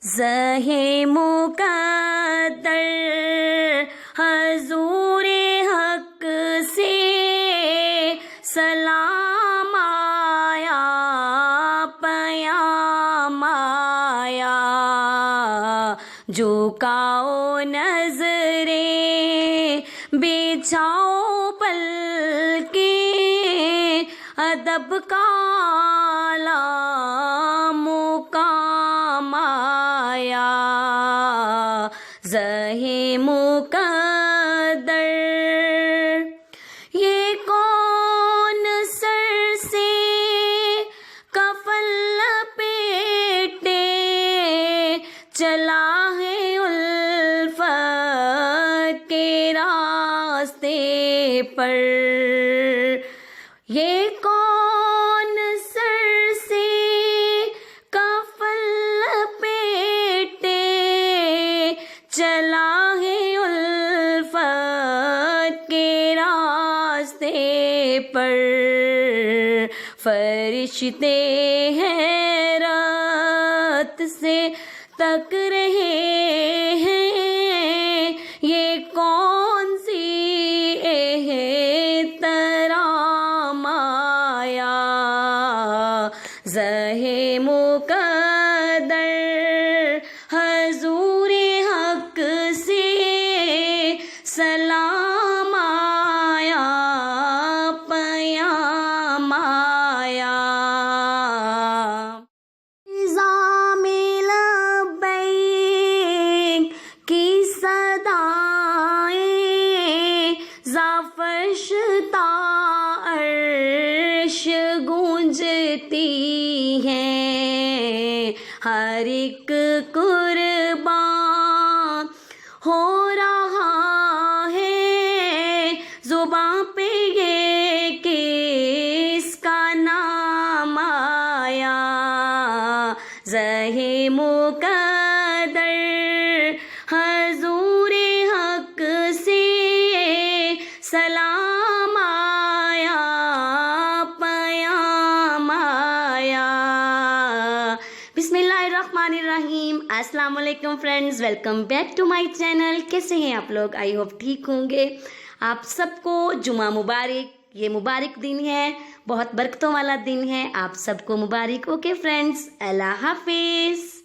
زہے مقدر حضور حق سے سلام آیا، پیام آیا، جھکاؤ نظریں بچھاؤ پلکیں، ادب کا اعلیٰ مقام آیا، زہے مقدر۔ یہ کون سر سے کفن لپیٹے چلا ہے الفت کے راستے پر، یہ کون سر سے کفن لپیٹے چلا ہے الفت کے راستے پر، فرشتے حیرت سے تک رہے ہیں، یہ کون سی احترام آیا، زہے مقدر حضور حق سے سلام آیا، پیام آیا۔ نظام لبیک کی صدائیں زافش تا عرش گونجتی ہیں، ہر ایک قربان ہو رہا ہے زباں پہ یہ کس کا نام آیا، زہے مقدر حضور حق سے سلام آیا، پیام آیا۔ بسم اللہ الرحمن الرحیم۔ السلام علیکم friends, welcome back to my channel. کیسے ہیں آپ لوگ؟ آئی ہوپ ٹھیک ہوں گے۔ آپ سب کو جمعہ مبارک۔ یہ مبارک دن ہے، بہت برکتوں والا دن ہے، آپ سب کو مبارک۔ اوکے فرینڈز، اللہ حافظ۔